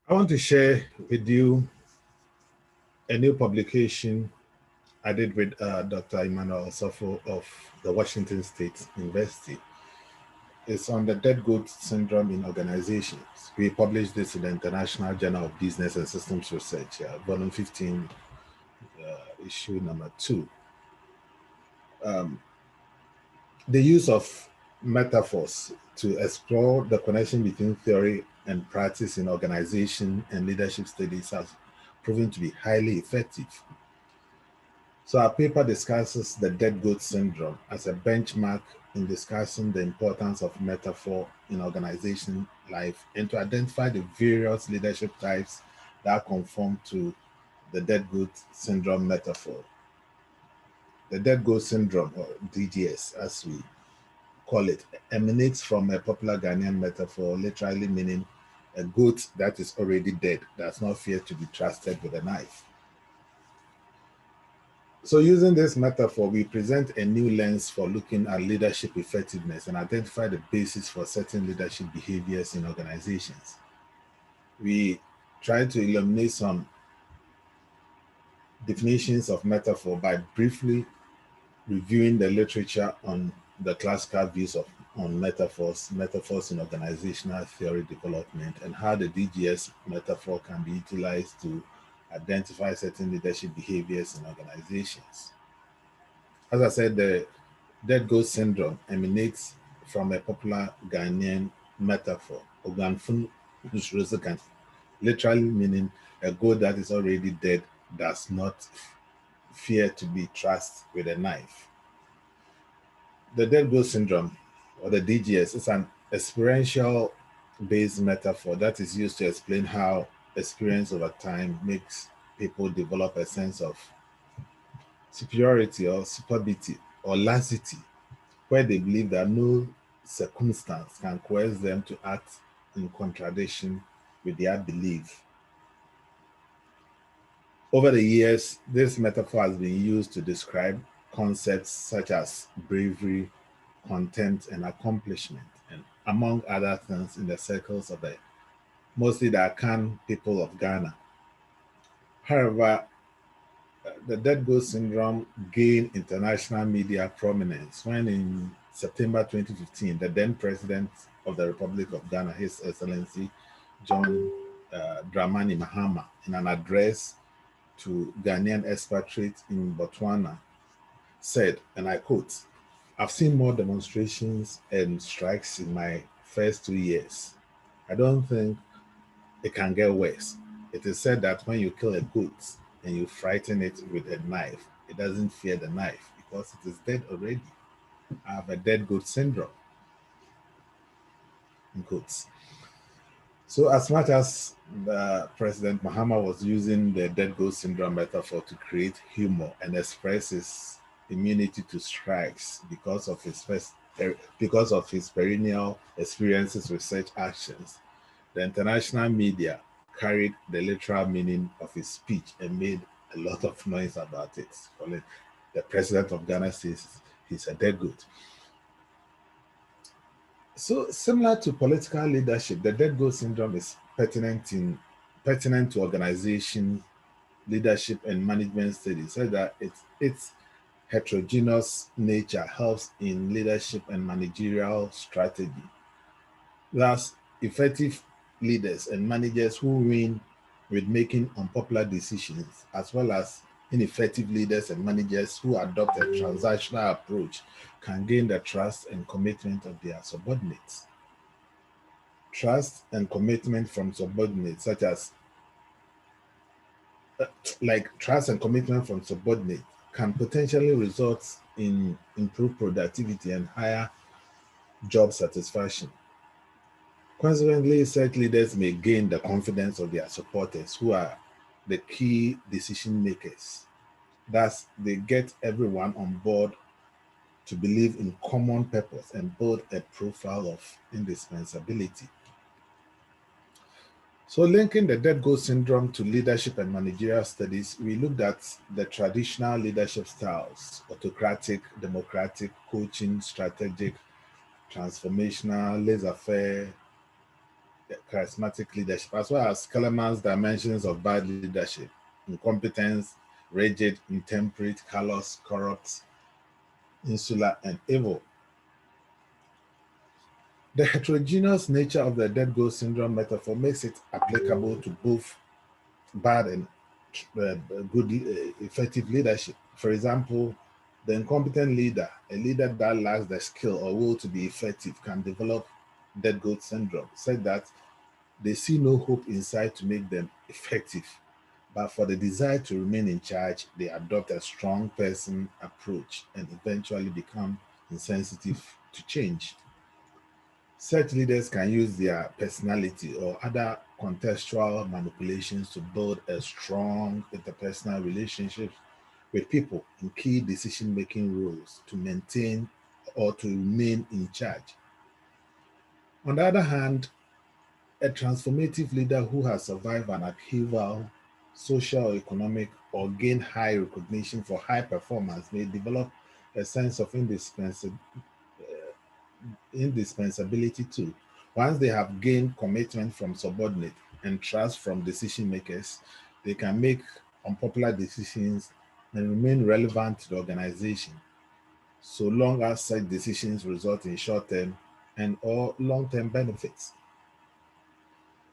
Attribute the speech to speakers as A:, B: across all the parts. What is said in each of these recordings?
A: I want to share with you a new publication I did with Dr. Emmanuel Safo of the Washington State University. It's on the dead goat syndrome in organizations. We published this in the International Journal of Business and Systems Research, volume 15, issue number 2. The use of metaphors to explore the connection between theory and practice in organization and leadership studies has proven to be highly effective. So our paper discusses the dead goat syndrome as a benchmark in discussing the importance of metaphor in organization life and to identify the various leadership types that conform to the dead goat syndrome metaphor. The dead goat syndrome, or DGS as we call it, emanates from a popular Ghanaian metaphor, literally meaning a goat that is already dead, does not fear to be trusted with a knife. So using this metaphor, we present a new lens for looking at leadership effectiveness and identify the basis for certain leadership behaviors in organizations. We try to illuminate some definitions of metaphor by briefly reviewing the literature on the classical views on metaphors in organizational theory development, and how the DGS metaphor can be utilized to identify certain leadership behaviors in organizations. As I said, the dead goat syndrome emanates from a popular Ghanaian metaphor, Oganfun Nusrosekan, literally meaning a goat that is already dead does not fear to be thrust with a knife. The dead goat syndrome, or the DGS, is an experiential based metaphor that is used to explain how experience over time makes people develop a sense of superiority or superbity or laxity, where they believe that no circumstance can coerce them to act in contradiction with their belief. Over the years, this metaphor has been used to describe concepts such as bravery, contempt, and accomplishment, and among other things in the circles of mostly the Akan people of Ghana. However, the dead goat syndrome gained international media prominence when in September 2015, the then president of the Republic of Ghana, His Excellency John Dramani Mahama, in an address to Ghanaian expatriates in Botswana, said, and I quote, "I've seen more demonstrations and strikes in my first 2 years. I don't think it can get worse. It is said that when you kill a goat and you frighten it with a knife, it doesn't fear the knife because it is dead already. I have a dead goat syndrome," in quotes. So as much as President Mahama was using the dead goat syndrome metaphor to create humor and express his immunity to strikes because of his perennial experiences with such actions, the international media carried the literal meaning of his speech and made a lot of noise about it, calling the president of Ghana says he's a dead goat. So similar to political leadership, the dead goat syndrome is pertinent to organization, leadership, and management studies, so that its heterogeneous nature helps in leadership and managerial strategy. Thus, effective leaders and managers who win with making unpopular decisions, as well as ineffective leaders and managers who adopt a transactional approach, can gain the trust and commitment of their subordinates. Trust and commitment from subordinates, such as trust and commitment from subordinates, can potentially result in improved productivity and higher job satisfaction. Consequently, such leaders may gain the confidence of their supporters, who are the key decision makers. Thus, they get everyone on board to believe in common purpose and build a profile of indispensability. So, linking the dead goat syndrome to leadership and managerial studies, we looked at the traditional leadership styles: autocratic, democratic, coaching, strategic, transformational, laissez faire, charismatic leadership, as well as Kellerman's dimensions of bad leadership: incompetence, rigid, intemperate, callous, corrupt, insular, and evil. The heterogeneous nature of the dead ghost syndrome metaphor makes it applicable to both bad and good, effective leadership. For example, the incompetent leader, a leader that lacks the skill or will to be effective, can develop dead goat syndrome, said that they see no hope inside to make them effective. But for the desire to remain in charge, they adopt a strong person approach and eventually become insensitive to change. Such leaders can use their personality or other contextual manipulations to build a strong interpersonal relationship with people in key decision making roles to maintain or to remain in charge. On the other hand, a transformative leader who has survived an upheaval, social, economic, or gained high recognition for high performance may develop a sense of indispensability too. Once they have gained commitment from subordinates and trust from decision makers, they can make unpopular decisions and remain relevant to the organization, so long as such decisions result in short-term and or long-term benefits.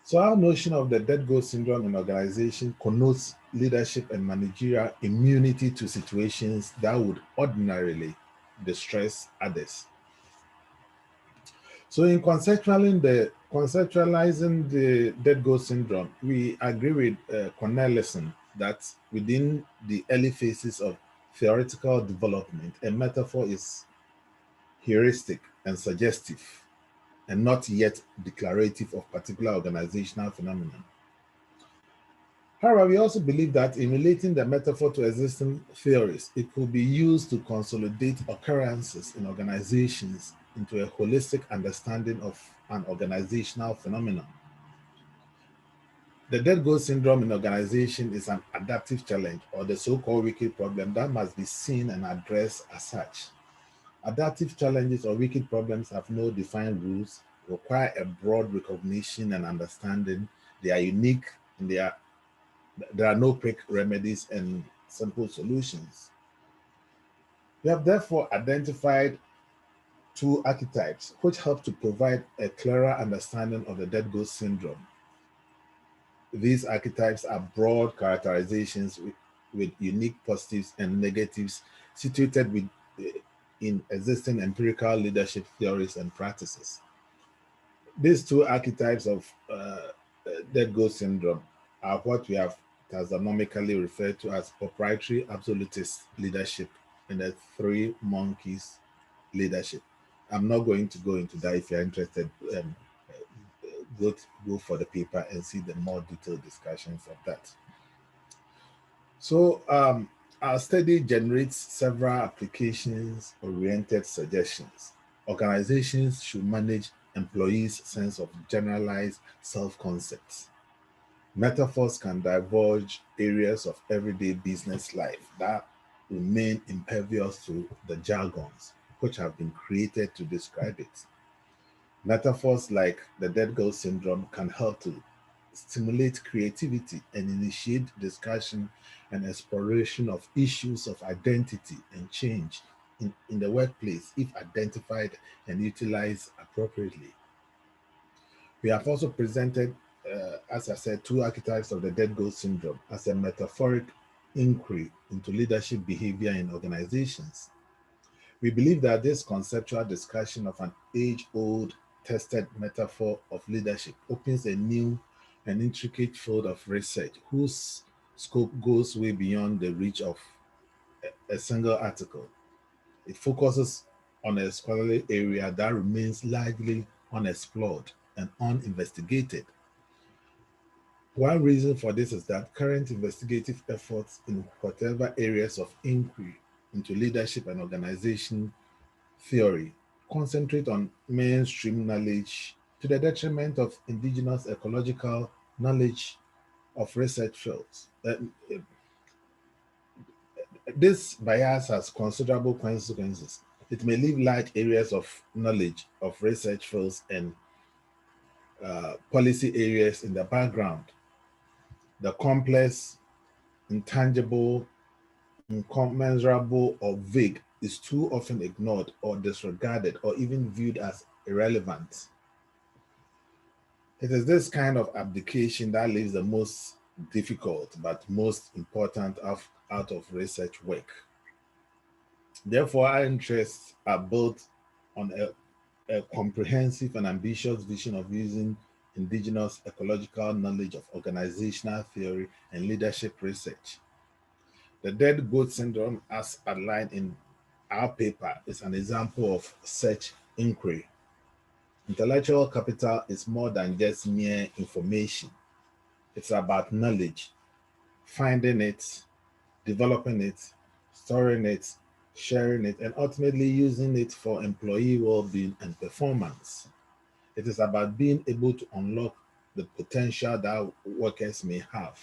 A: So our notion of the dead goat syndrome in organization connotes leadership and managerial immunity to situations that would ordinarily distress others. So in conceptualizing the dead goat syndrome, we agree with Cornelison that within the early phases of theoretical development, a metaphor is heuristic and suggestive and not yet declarative of particular organizational phenomenon. However, we also believe that in relating the metaphor to existing theories, it could be used to consolidate occurrences in organizations into a holistic understanding of an organizational phenomenon. The dead goat syndrome in organization is an adaptive challenge or the so-called wicked problem that must be seen and addressed as such. Adaptive challenges or wicked problems have no defined rules, require a broad recognition and understanding. They are unique and there are no quick remedies and simple solutions. We have therefore identified two archetypes which help to provide a clearer understanding of the dead ghost syndrome. These archetypes are broad characterizations with unique positives and negatives situated in existing empirical leadership theories and practices. These two archetypes of dead ghost syndrome are what we have taxonomically referred to as proprietary absolutist leadership and the three monkeys leadership. I'm not going to go into that. If you're interested, go for the paper and see the more detailed discussions of that. So our study generates several applications oriented suggestions. Organizations should manage employees' sense of generalized self concepts. Metaphors can divulge areas of everyday business life that remain impervious to the jargons which have been created to describe it. Metaphors like the dead girl syndrome can help to stimulate creativity and initiate discussion and exploration of issues of identity and change in the workplace if identified and utilized appropriately. We have also presented, as I said, two archetypes of the dead ghost syndrome as a metaphoric inquiry into leadership behavior in organizations. We believe that this conceptual discussion of an age old tested metaphor of leadership opens a new and intricate field of research whose scope goes way beyond the reach of a single article. It focuses on a scholarly area that remains largely unexplored and uninvestigated. One reason for this is that current investigative efforts in whatever areas of inquiry into leadership and organization theory concentrate on mainstream knowledge to the detriment of indigenous ecological knowledge of research fields. This bias has considerable consequences. It may leave large areas of knowledge of research fields and policy areas in the background. The complex, intangible, incommensurable, or vague is too often ignored or disregarded or even viewed as irrelevant. It is this kind of abdication that leaves the most difficult but most important out of research work. Therefore, our interests are built on a comprehensive and ambitious vision of using indigenous ecological knowledge of organizational theory and leadership research. The dead goat syndrome, as outlined in our paper, is an example of such inquiry. Intellectual capital is more than just mere information. It's about knowledge, finding it, developing it, storing it, sharing it, and ultimately using it for employee well-being and performance. It is about being able to unlock the potential that workers may have.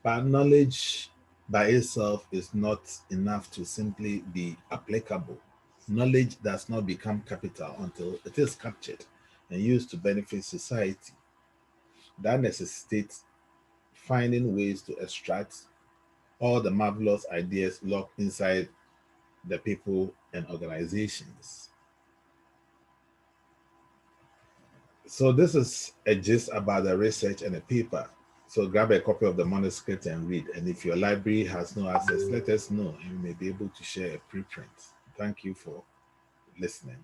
A: But knowledge by itself is not enough to simply be applicable. Knowledge does not become capital until it is captured and used to benefit society. That necessitates finding ways to extract all the marvelous ideas locked inside the people and organizations. So this is a gist about the research and the paper. So grab a copy of the manuscript and read. And if your library has no access, let us know and we may be able to share a preprint. Thank you for listening.